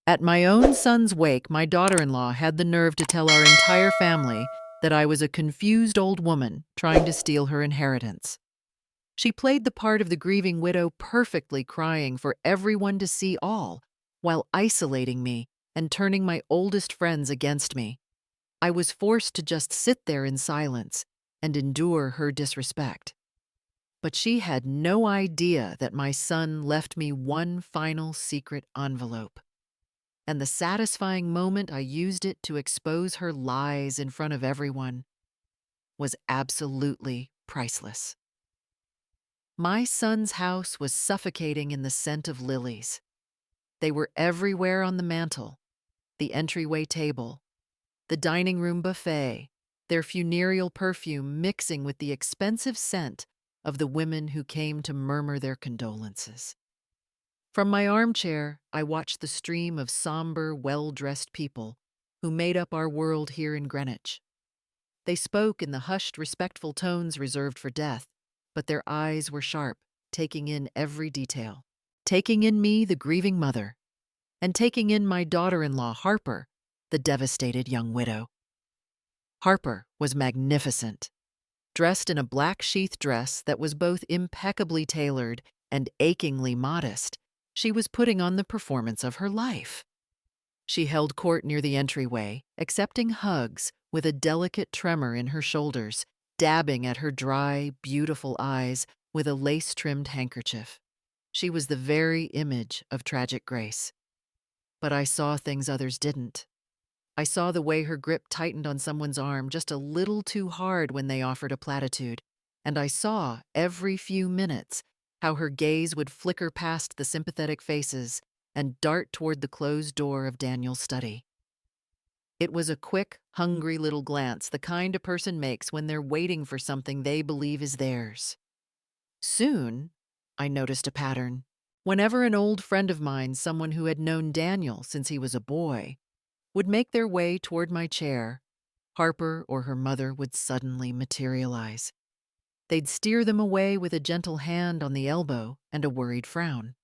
At my own son's wake, my daughter-in-law had the nerve to tell our entire family that I was a confused old woman trying to steal her inheritance. She played the part of the grieving widow perfectly, crying for everyone to see all, while isolating me and turning my oldest friends against me. I was forced to just sit there in silence and endure her disrespect. But she had no idea that my son left me one final secret envelope. And the satisfying moment I used it to expose her lies in front of everyone was absolutely priceless. My son's house was suffocating in the scent of lilies. They were everywhere: on the mantel, the entryway table, the dining room buffet, their funereal perfume mixing with the expensive scent of the women who came to murmur their condolences. From my armchair, I watched the stream of somber, well-dressed people who made up our world here in Greenwich. They spoke in the hushed, respectful tones reserved for death, but their eyes were sharp, taking in every detail. Taking in me, the grieving mother, and taking in my daughter-in-law, Harper, the devastated young widow. Harper was magnificent, dressed in a black sheath dress that was both impeccably tailored and achingly modest. She was putting on the performance of her life. She held court near the entryway, accepting hugs with a delicate tremor in her shoulders, dabbing at her dry, beautiful eyes with a lace-trimmed handkerchief. She was the very image of tragic grace. But I saw things others didn't. I saw the way her grip tightened on someone's arm just a little too hard when they offered a platitude, and I saw, every few minutes, how her gaze would flicker past the sympathetic faces and dart toward the closed door of Daniel's study. It was a quick, hungry little glance, the kind a person makes when they're waiting for something they believe is theirs. Soon, I noticed a pattern. Whenever an old friend of mine, someone who had known Daniel since he was a boy, would make their way toward my chair, Harper or her mother would suddenly materialize. They'd steer them away with a gentle hand on the elbow and a worried frown.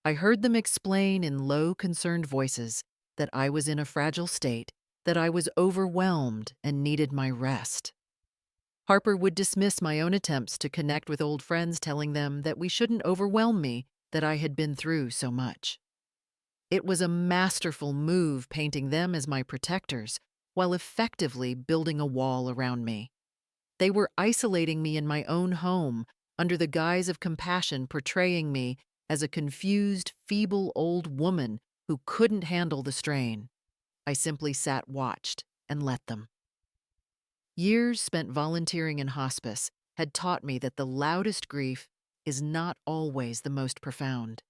I heard them explain in low, concerned voices that I was in a fragile state, that I was overwhelmed and needed my rest. Harper would dismiss my own attempts to connect with old friends, telling them that we shouldn't overwhelm me, that I had been through so much. It was a masterful move, painting them as my protectors, while effectively building a wall around me. They were isolating me in my own home, under the guise of compassion, portraying me as a confused, feeble old woman who couldn't handle the strain. I simply sat, watched, and let them. Years spent volunteering in hospice had taught me that the loudest grief is not always the most profound,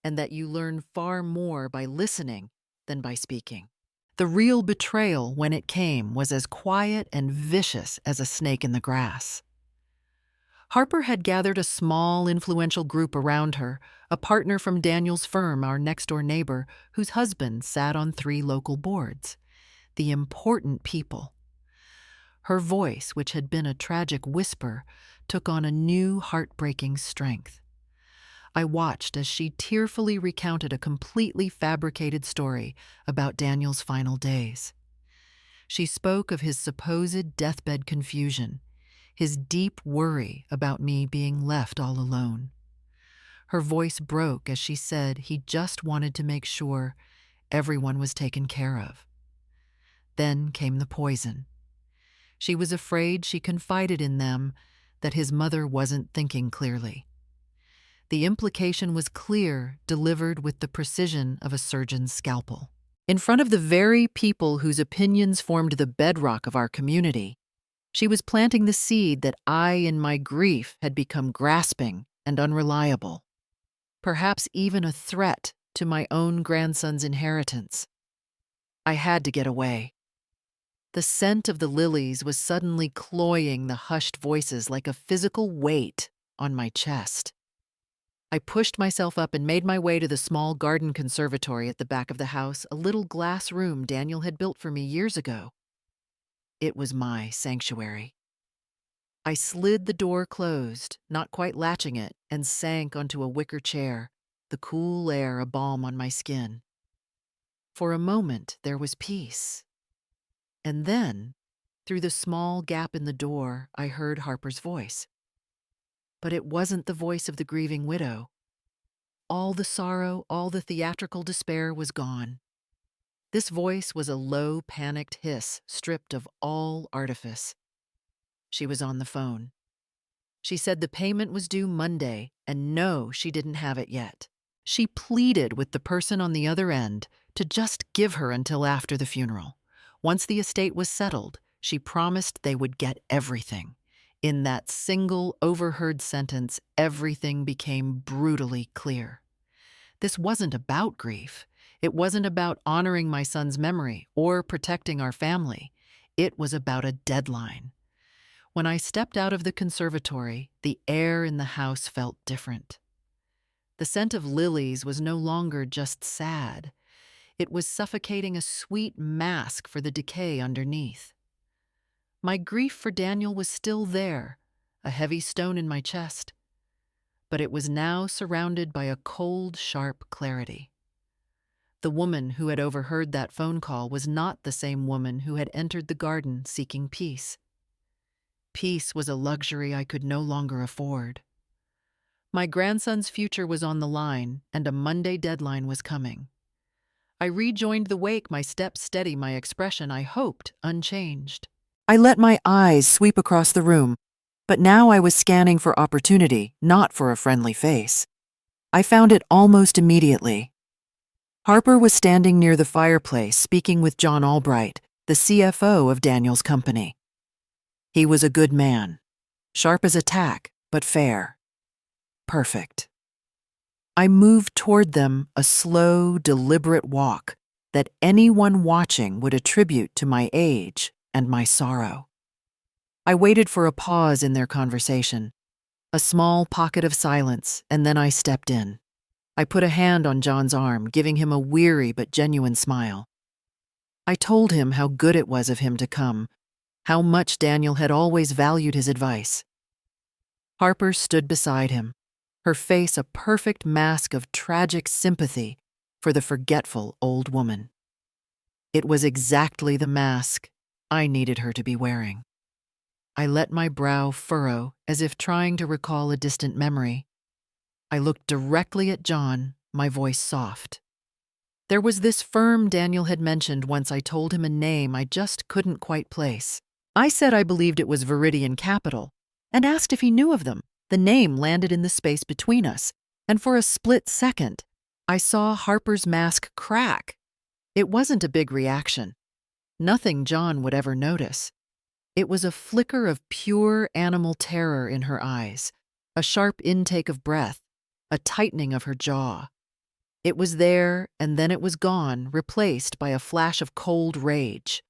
and that you learn far more by listening than by speaking. The real betrayal, when it came, was as quiet and vicious as a snake in the grass. Harper had gathered a small, influential group around her, a partner from Daniel's firm, our next-door neighbor, whose husband sat on 3 local boards. The important people. Her voice, which had been a tragic whisper, took on a new, heartbreaking strength. I watched as she tearfully recounted a completely fabricated story about Daniel's final days. She spoke of his supposed deathbed confusion, his deep worry about me being left all alone. Her voice broke as she said he just wanted to make sure everyone was taken care of. Then came the poison. She was afraid, she confided in them, that his mother wasn't thinking clearly. The implication was clear, delivered with the precision of a surgeon's scalpel. In front of the very people whose opinions formed the bedrock of our community, she was planting the seed that I, in my grief, had become grasping and unreliable, perhaps even a threat to my own grandson's inheritance. I had to get away. The scent of the lilies was suddenly cloying the hushed voices like a physical weight on my chest. I pushed myself up and made my way to the small garden conservatory at the back of the house, a little glass room Daniel had built for me years ago. It was my sanctuary. I slid the door closed, not quite latching it, and sank onto a wicker chair, the cool air a balm on my skin. For a moment, there was peace. And then, through the small gap in the door, I heard Harper's voice. But it wasn't the voice of the grieving widow. All the sorrow, all the theatrical despair was gone. This voice was a low, panicked hiss, stripped of all artifice. She was on the phone. She said the payment was due Monday, and no, she didn't have it yet. She pleaded with the person on the other end to just give her until after the funeral. Once the estate was settled, she promised they would get everything. In that single, overheard sentence, everything became brutally clear. This wasn't about grief. It wasn't about honoring my son's memory or protecting our family. It was about a deadline. When I stepped out of the conservatory, the air in the house felt different. The scent of lilies was no longer just sad. It was suffocating a sweet mask for the decay underneath. My grief for Daniel was still there, a heavy stone in my chest, but it was now surrounded by a cold, sharp clarity. The woman who had overheard that phone call was not the same woman who had entered the garden seeking peace. Peace was a luxury I could no longer afford. My grandson's future was on the line, and a Monday deadline was coming. I rejoined the wake, my steps steady, my expression, I hoped, unchanged. I let my eyes sweep across the room, but now I was scanning for opportunity, not for a friendly face. I found it almost immediately. Harper was standing near the fireplace speaking with John Albright, the CFO of Daniel's company. He was a good man, sharp as a tack, but fair. Perfect. I moved toward them, a slow, deliberate walk that anyone watching would attribute to my age and my sorrow. I waited for a pause in their conversation, a small pocket of silence, and then I stepped in. I put a hand on John's arm, giving him a weary but genuine smile. I told him how good it was of him to come, how much Daniel had always valued his advice. Harper stood beside him, her face a perfect mask of tragic sympathy for the forgetful old woman. It was exactly the mask I needed her to be wearing. I let my brow furrow as if trying to recall a distant memory. I looked directly at John, my voice soft. There was this firm Daniel had mentioned once I told him a name I just couldn't quite place. I said I believed it was Viridian Capital and asked if he knew of them. The name landed in the space between us, and for a split second, I saw Harper's mask crack. It wasn't a big reaction. Nothing John would ever notice. It was a flicker of pure animal terror in her eyes, a sharp intake of breath, a tightening of her jaw. It was there, and then it was gone, replaced by a flash of cold rage.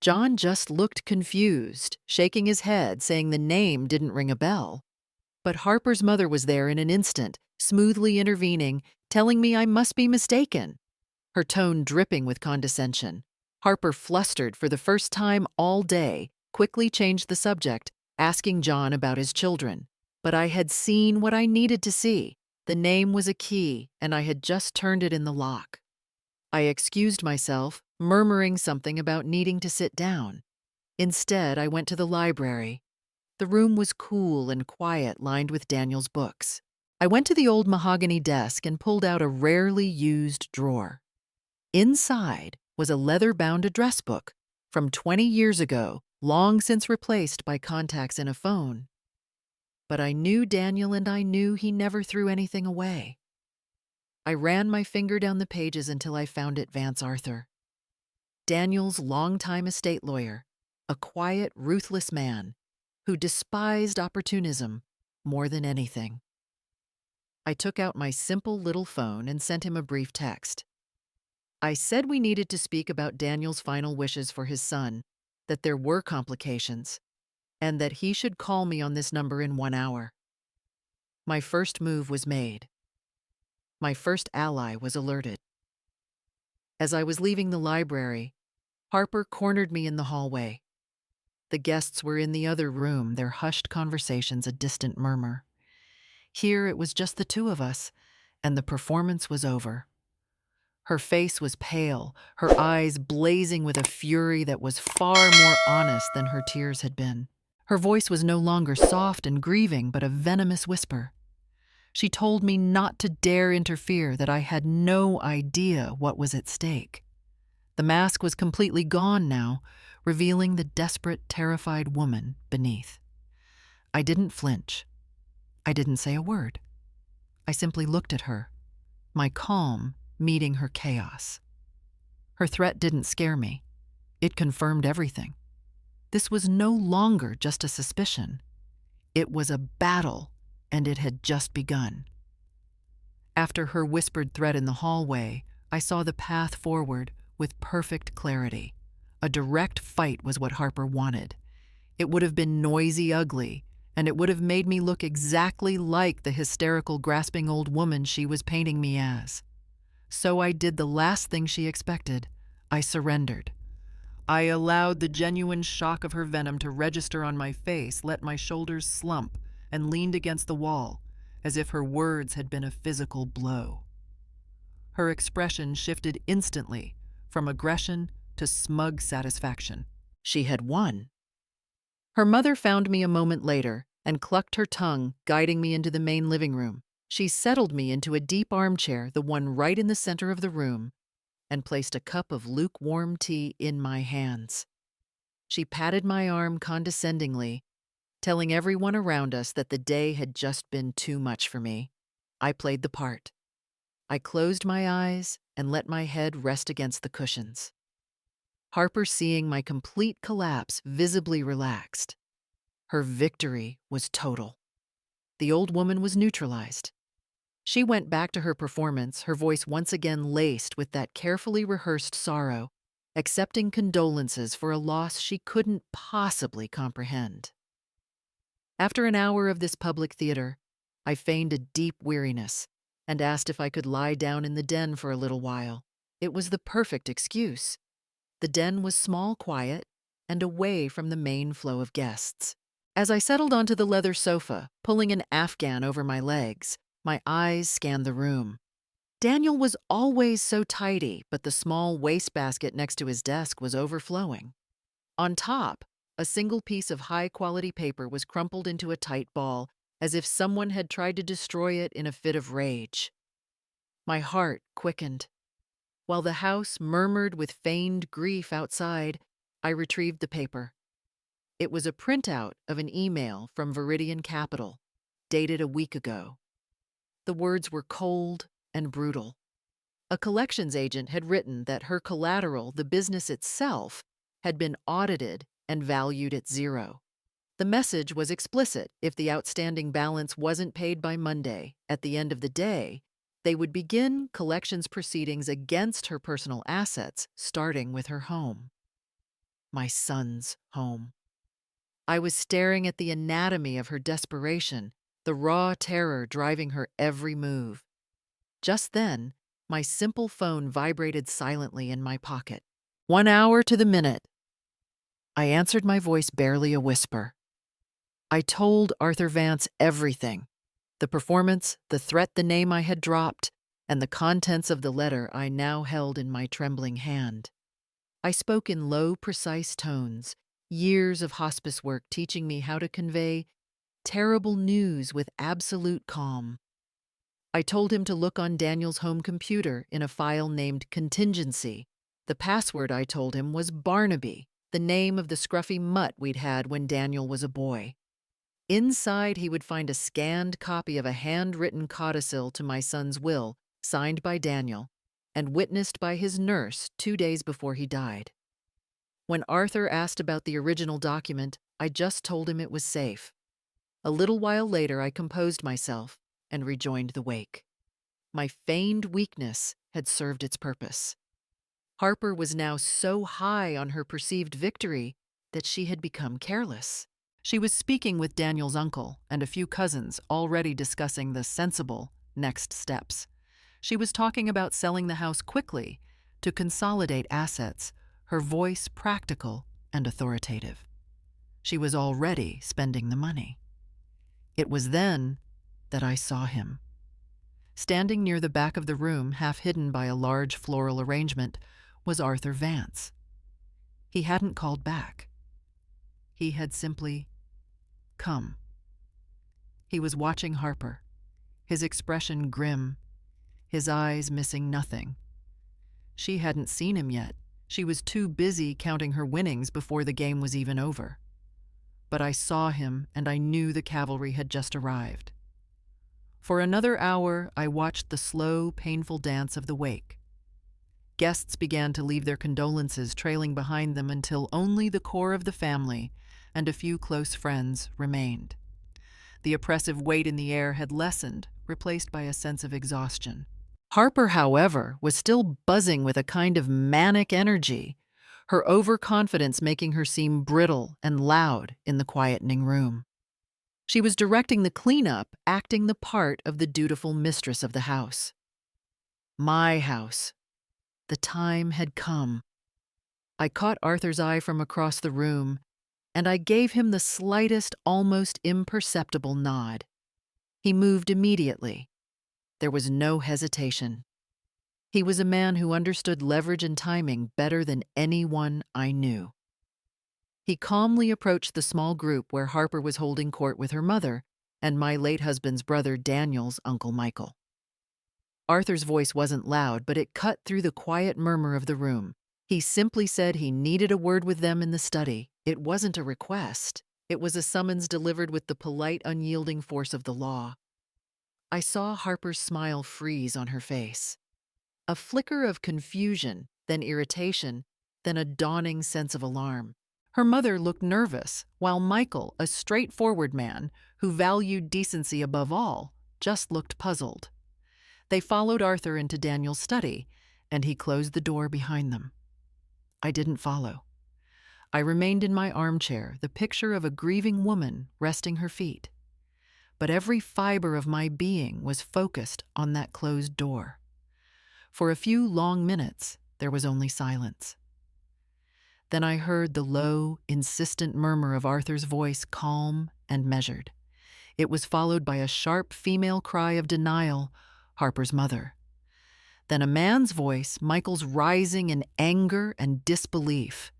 John just looked confused, shaking his head, saying the name didn't ring a bell. But Harper's mother was there in an instant, smoothly intervening, telling me I must be mistaken. Her tone dripping with condescension. Harper, flustered for the first time all day, quickly changed the subject, asking John about his children. But I had seen what I needed to see. The name was a key, and I had just turned it in the lock. I excused myself, murmuring something about needing to sit down. Instead, I went to the library. The room was cool and quiet, lined with Daniel's books. I went to the old mahogany desk and pulled out a rarely used drawer. Inside was a leather-bound address book from 20 years ago, long since replaced by contacts in a phone. But I knew Daniel, and I knew he never threw anything away. I ran my finger down the pages until I found it Vance Arthur. Daniel's longtime estate lawyer, a quiet, ruthless man who despised opportunism more than anything. I took out my simple little phone and sent him a brief text. I said we needed to speak about Daniel's final wishes for his son, that there were complications, and that he should call me on this number in 1 hour. My first move was made. My first ally was alerted. As I was leaving the library, Harper cornered me in the hallway. The guests were in the other room, their hushed conversations a distant murmur. Here it was just the two of us, and the performance was over. Her face was pale, her eyes blazing with a fury that was far more honest than her tears had been. Her voice was no longer soft and grieving, but a venomous whisper. She told me not to dare interfere, that I had no idea what was at stake. The mask was completely gone now, revealing the desperate, terrified woman beneath. I didn't flinch. I didn't say a word. I simply looked at her, my calm meeting her chaos. Her threat didn't scare me. It confirmed everything. This was no longer just a suspicion. It was a battle, and it had just begun. After her whispered threat in the hallway, I saw the path forward with perfect clarity. A direct fight was what Harper wanted. It would have been noisy, ugly, and it would have made me look exactly like the hysterical, grasping old woman she was painting me as. So I did the last thing she expected. I surrendered. I allowed the genuine shock of her venom to register on my face, let my shoulders slump, and leaned against the wall, as if her words had been a physical blow. Her expression shifted instantly, from aggression to smug satisfaction. She had won. Her mother found me a moment later and clucked her tongue, guiding me into the main living room. She settled me into a deep armchair, the one right in the center of the room, and placed a cup of lukewarm tea in my hands. She patted my arm condescendingly, telling everyone around us that the day had just been too much for me. I played the part. I closed my eyes and let my head rest against the cushions. Harper, seeing my complete collapse, visibly relaxed. Her victory was total. The old woman was neutralized. She went back to her performance, her voice once again laced with that carefully rehearsed sorrow, accepting condolences for a loss she couldn't possibly comprehend. After an hour of this public theater, I feigned a deep weariness and asked if I could lie down in the den for a little while. It was the perfect excuse. The den was small, quiet, and away from the main flow of guests. As I settled onto the leather sofa, pulling an Afghan over my legs, my eyes scanned the room. Daniel was always so tidy, but the small wastebasket next to his desk was overflowing. On top, a single piece of high-quality paper was crumpled into a tight ball, as if someone had tried to destroy it in a fit of rage. My heart quickened. While the house murmured with feigned grief outside, I retrieved the paper. It was a printout of an email from Viridian Capital, dated a week ago. The words were cold and brutal. A collections agent had written that her collateral, the business itself, had been audited and valued at zero. The message was explicit. If the outstanding balance wasn't paid by Monday, at the end of the day, they would begin collections proceedings against her personal assets, starting with her home. My son's home. I was staring at the anatomy of her desperation, the raw terror driving her every move. Just then, my simple phone vibrated silently in my pocket. 1 hour to the minute. I answered, my voice barely a whisper. I told Arthur Vance everything. The performance, the threat, the name I had dropped, and the contents of the letter I now held in my trembling hand. I spoke in low, precise tones, years of hospice work teaching me how to convey terrible news with absolute calm. I told him to look on Daniel's home computer in a file named Contingency. The password, I told him, was Barnaby, the name of the scruffy mutt we'd had when Daniel was a boy. Inside, he would find a scanned copy of a handwritten codicil to my son's will, signed by Daniel, and witnessed by his nurse 2 days before he died. When Arthur asked about the original document, I just told him it was safe. A little while later, I composed myself and rejoined the wake. My feigned weakness had served its purpose. Harper was now so high on her perceived victory that she had become careless. She was speaking with Daniel's uncle and a few cousins, already discussing the sensible next steps. She was talking about selling the house quickly to consolidate assets, her voice practical and authoritative. She was already spending the money. It was then that I saw him. Standing near the back of the room, half hidden by a large floral arrangement, was Arthur Vance. He hadn't called back. He had simply come. He was watching Harper, his expression grim, his eyes missing nothing. She hadn't seen him yet. She was too busy counting her winnings before the game was even over. But I saw him, and I knew the cavalry had just arrived. For another hour, I watched the slow, painful dance of the wake. Guests began to leave their condolences trailing behind them until only the core of the family and a few close friends remained. The oppressive weight in the air had lessened, replaced by a sense of exhaustion. Harper, however, was still buzzing with a kind of manic energy, her overconfidence making her seem brittle and loud in the quietening room. She was directing the cleanup, acting the part of the dutiful mistress of the house. My house. The time had come. I caught Arthur's eye from across the room, and I gave him the slightest, almost imperceptible nod. He moved immediately. There was no hesitation. He was a man who understood leverage and timing better than anyone I knew. He calmly approached the small group where Harper was holding court with her mother and my late husband's brother Daniel's Uncle Michael. Arthur's voice wasn't loud, but it cut through the quiet murmur of the room. He simply said he needed a word with them in the study. It wasn't a request. It was a summons delivered with the polite, unyielding force of the law. I saw Harper's smile freeze on her face. A flicker of confusion, then irritation, then a dawning sense of alarm. Her mother looked nervous, while Michael, a straightforward man who valued decency above all, just looked puzzled. They followed Arthur into Daniel's study, and he closed the door behind them. I didn't follow. I remained in my armchair, the picture of a grieving woman resting her feet. But every fiber of my being was focused on that closed door. For a few long minutes, there was only silence. Then I heard the low, insistent murmur of Arthur's voice, calm and measured. It was followed by a sharp female cry of denial, Harper's mother. Then a man's voice, Michael's, rising in anger and disbelief.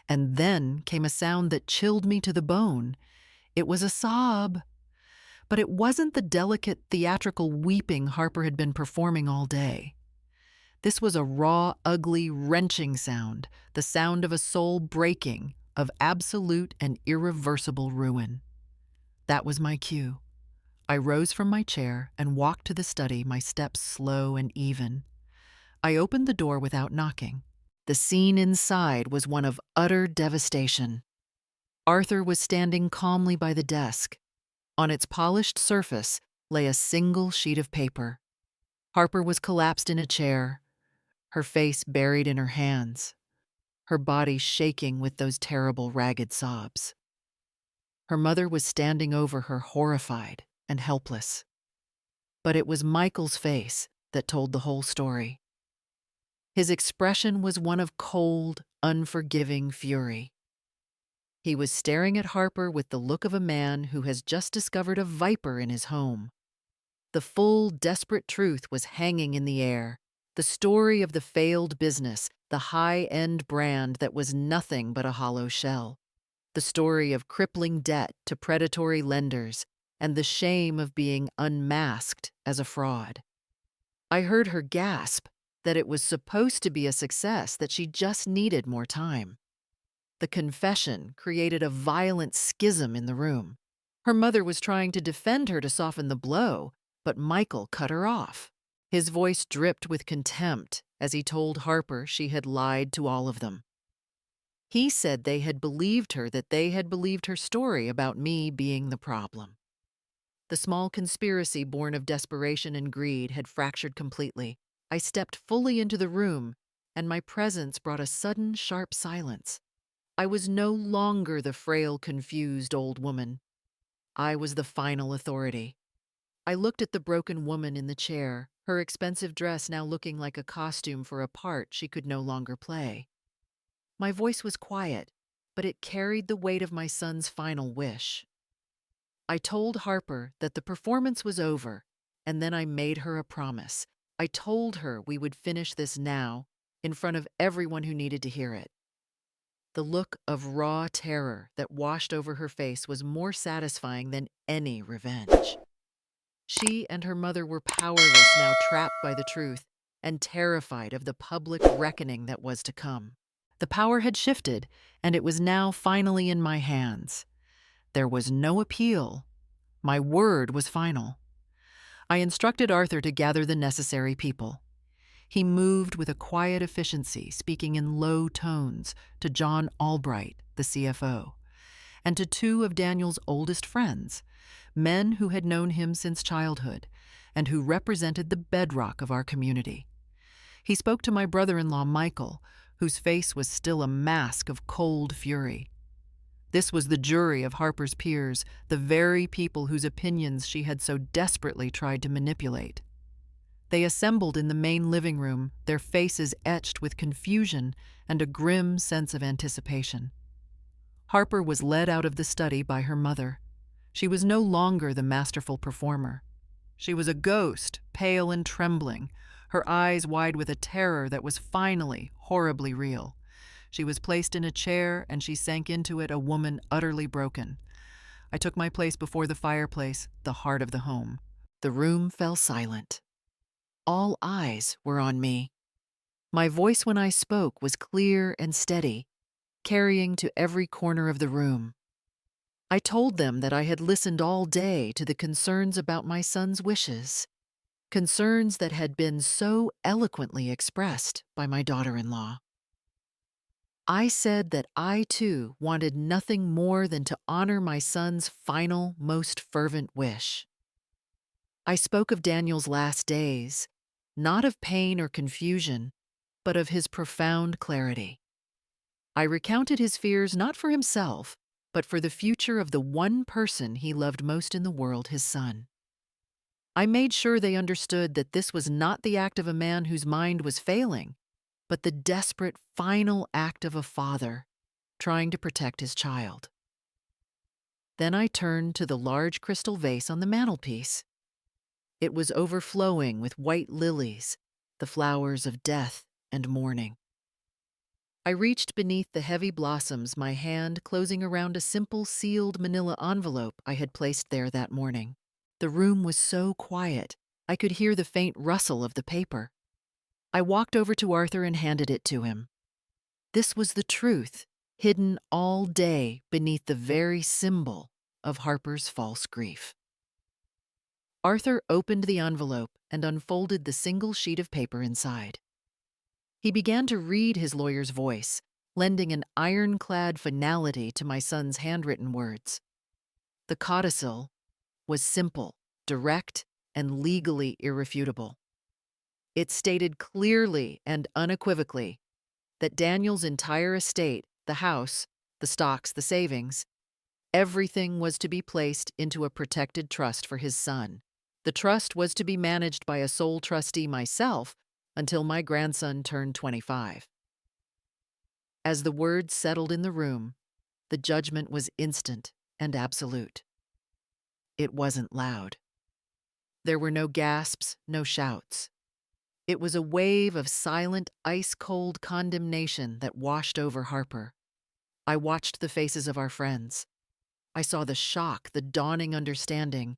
And then came a sound that chilled me to the bone. It was a sob. But it wasn't the delicate, theatrical weeping Harper had been performing all day. This was a raw, ugly, wrenching sound, the sound of a soul breaking, of absolute and irreversible ruin. That was my cue. I rose from my chair and walked to the study, my steps slow and even. I opened the door without knocking. The scene inside was one of utter devastation. Arthur was standing calmly by the desk. On its polished surface lay a single sheet of paper. Harper was collapsed in a chair, her face buried in her hands, her body shaking with those terrible ragged sobs. Her mother was standing over her, horrified and helpless. But it was Michael's face that told the whole story. His expression was one of cold, unforgiving fury. He was staring at Harper with the look of a man who has just discovered a viper in his home. The full, desperate truth was hanging in the air. The story of the failed business, the high-end brand that was nothing but a hollow shell. The story of crippling debt to predatory lenders and the shame of being unmasked as a fraud. I heard her gasp that it was supposed to be a success, that she just needed more time. The confession created a violent schism in the room. Her mother was trying to defend her to soften the blow, but Michael cut her off. His voice dripped with contempt as he told Harper she had lied to all of them. He said they had believed her, that they had believed her story about me being the problem. The small conspiracy born of desperation and greed had fractured completely. I stepped fully into the room, and my presence brought a sudden, sharp silence. I was no longer the frail, confused old woman. I was the final authority. I looked at the broken woman in the chair, her expensive dress now looking like a costume for a part she could no longer play. My voice was quiet, but it carried the weight of my son's final wish. I told Harper that the performance was over, And then I made her a promise. I told her we would finish this now, in front of everyone who needed to hear it. The look of raw terror that washed over her face was more satisfying than any revenge. She and her mother were powerless now, trapped by the truth and terrified of the public reckoning that was to come. The power had shifted, and it was now finally in my hands. There was no appeal. My word was final. I instructed Arthur to gather the necessary people. He moved with a quiet efficiency, speaking in low tones to John Albright, the CFO, and to two of Daniel's oldest friends, men who had known him since childhood and who represented the bedrock of our community. He spoke to my brother-in-law, Michael, whose face was still a mask of cold fury. This was the jury of Harper's peers, the very people whose opinions she had so desperately tried to manipulate. They assembled in the main living room, their faces etched with confusion and a grim sense of anticipation. Harper was led out of the study by her mother. She was no longer the masterful performer. She was a ghost, pale and trembling, her eyes wide with a terror that was finally horribly real. She was placed in a chair, and she sank into it, a woman utterly broken. I took my place before the fireplace, the heart of the home. The room fell silent. All eyes were on me. My voice when I spoke was clear and steady, carrying to every corner of the room. I told them that I had listened all day to the concerns about my son's wishes, concerns that had been so eloquently expressed by my daughter-in-law. I said that I, too, wanted nothing more than to honor my son's final, most fervent wish. I spoke of Daniel's last days, not of pain or confusion, but of his profound clarity. I recounted his fears not for himself, but for the future of the one person he loved most in the world, his son. I made sure they understood that this was not the act of a man whose mind was failing, but the desperate final act of a father trying to protect his child. Then I turned to the large crystal vase on the mantelpiece. It was overflowing with white lilies, the flowers of death and mourning. I reached beneath the heavy blossoms, my hand closing around a simple sealed manila envelope I had placed there that morning. The room was so quiet, I could hear the faint rustle of the paper. I walked over to Arthur and handed it to him. This was the truth, hidden all day beneath the very symbol of Harper's false grief. Arthur opened the envelope and unfolded the single sheet of paper inside. He began to read, his lawyer's voice, lending an ironclad finality to my son's handwritten words. The codicil was simple, direct, and legally irrefutable. It stated clearly and unequivocally that Daniel's entire estate, the house, the stocks, the savings, everything was to be placed into a protected trust for his son. The trust was to be managed by a sole trustee, myself, until my grandson turned 25. As the words settled in the room, the judgment was instant and absolute. It wasn't loud. There were no gasps, no shouts. It was a wave of silent, ice-cold condemnation that washed over Harper. I watched the faces of our friends. I saw the shock, the dawning understanding,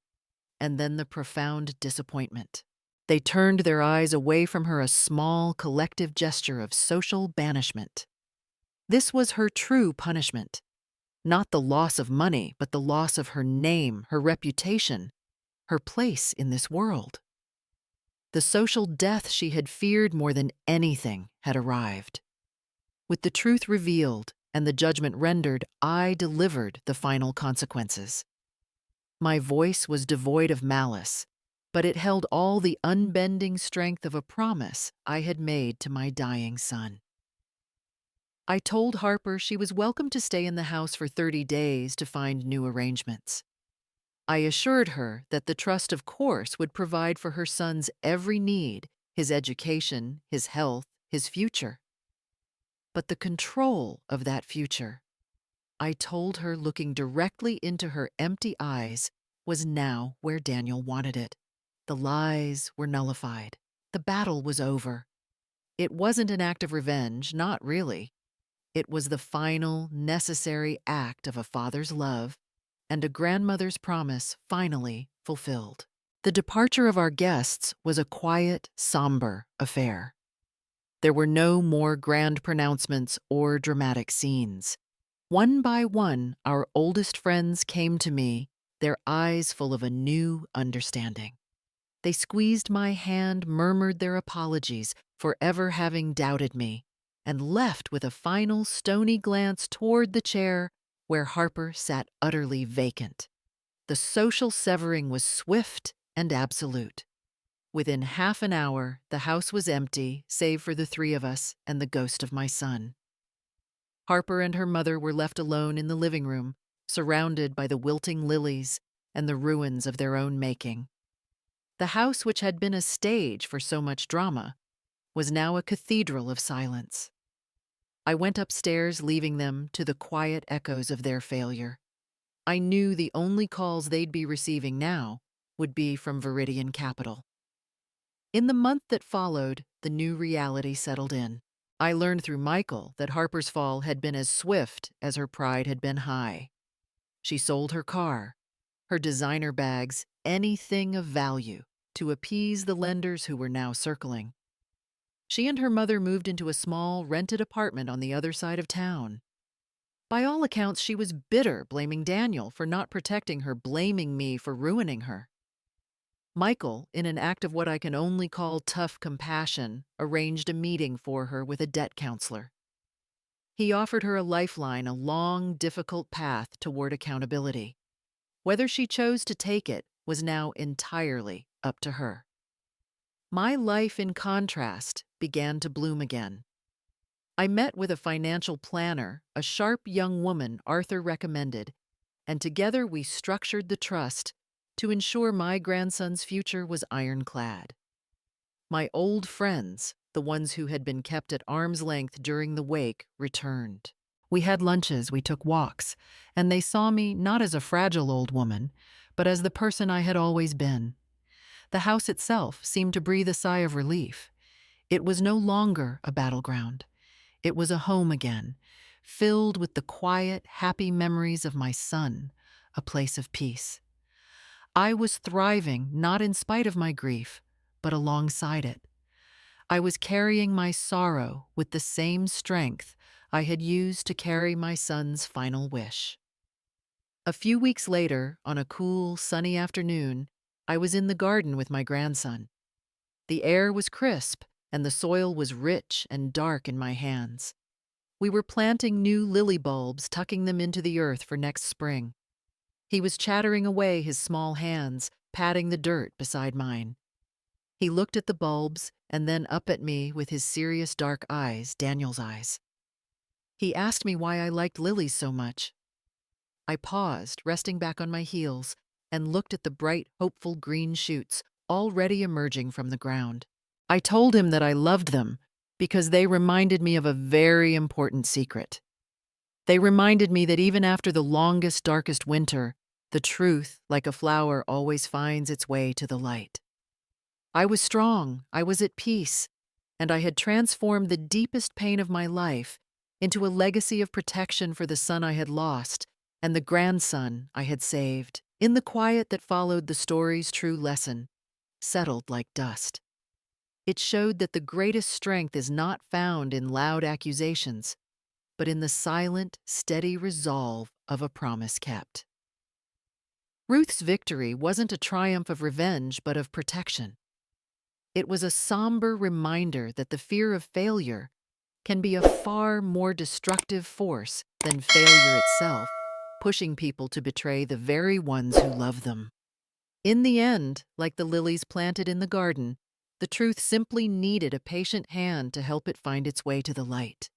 and then the profound disappointment. They turned their eyes away from her, a small, collective gesture of social banishment. This was her true punishment. Not the loss of money, but the loss of her name, her reputation, her place in this world. The social death she had feared more than anything had arrived. With the truth revealed and the judgment rendered, I delivered the final consequences. My voice was devoid of malice, but it held all the unbending strength of a promise I had made to my dying son. I told Harper she was welcome to stay in the house for 30 days to find new arrangements. I assured her that the trust, of course, would provide for her son's every need, his education, his health, his future. But the control of that future, I told her, looking directly into her empty eyes, was now where Daniel wanted it. The lies were nullified. The battle was over. It wasn't an act of revenge, not really. It was the final, necessary act of a father's love and a grandmother's promise finally fulfilled. The departure of our guests was a quiet, somber affair. There were no more grand pronouncements or dramatic scenes. One by one, our oldest friends came to me, their eyes full of a new understanding. They squeezed my hand, murmured their apologies for ever having doubted me, and left with a final stony glance toward the chair where Harper sat utterly vacant. The social severing was swift and absolute. Within half an hour, the house was empty, save for the three of us and the ghost of my son. Harper and her mother were left alone in the living room, surrounded by the wilting lilies and the ruins of their own making. The house, which had been a stage for so much drama, was now a cathedral of silence. I went upstairs, leaving them to the quiet echoes of their failure. I knew the only calls they'd be receiving now would be from Viridian Capital. In the month that followed, the new reality settled in. I learned through Michael that Harper's fall had been as swift as her pride had been high. She sold her car, her designer bags, anything of value, to appease the lenders who were now circling. She and her mother moved into a small, rented apartment on the other side of town. By all accounts, she was bitter, blaming Daniel for not protecting her, blaming me for ruining her. Michael, in an act of what I can only call tough compassion, arranged a meeting for her with a debt counselor. He offered her a lifeline, a long, difficult path toward accountability. Whether she chose to take it was now entirely up to her. My life, in contrast, began to bloom again. I met with a financial planner, a sharp young woman Arthur recommended, and together we structured the trust to ensure my grandson's future was ironclad. My old friends, the ones who had been kept at arm's length during the wake, returned. We had lunches, we took walks, and they saw me not as a fragile old woman, but as the person I had always been. The house itself seemed to breathe a sigh of relief. It was no longer a battleground. It was a home again, filled with the quiet, happy memories of my son, a place of peace. I was thriving not in spite of my grief, but alongside it. I was carrying my sorrow with the same strength I had used to carry my son's final wish. A few weeks later, on a cool, sunny afternoon, I was in the garden with my grandson. The air was crisp, and the soil was rich and dark in my hands. We were planting new lily bulbs, tucking them into the earth for next spring. He was chattering away his small hands, patting the dirt beside mine. He looked at the bulbs and then up at me with his serious dark eyes, Daniel's eyes. He asked me why I liked lilies so much. I paused, resting back on my heels, and looked at the bright, hopeful green shoots already emerging from the ground. I told him that I loved them because they reminded me of a very important secret. They reminded me that even after the longest, darkest winter, the truth, like a flower, always finds its way to the light. I was strong, I was at peace, and I had transformed the deepest pain of my life into a legacy of protection for the son I had lost and the grandson I had saved. In the quiet that followed, the story's true lesson settled like dust. It showed that the greatest strength is not found in loud accusations, but in the silent, steady resolve of a promise kept. Ruth's victory wasn't a triumph of revenge, but of protection. It was a somber reminder that the fear of failure can be a far more destructive force than failure itself, pushing people to betray the very ones who love them. In the end, like the lilies planted in the garden, the truth simply needed a patient hand to help it find its way to the light.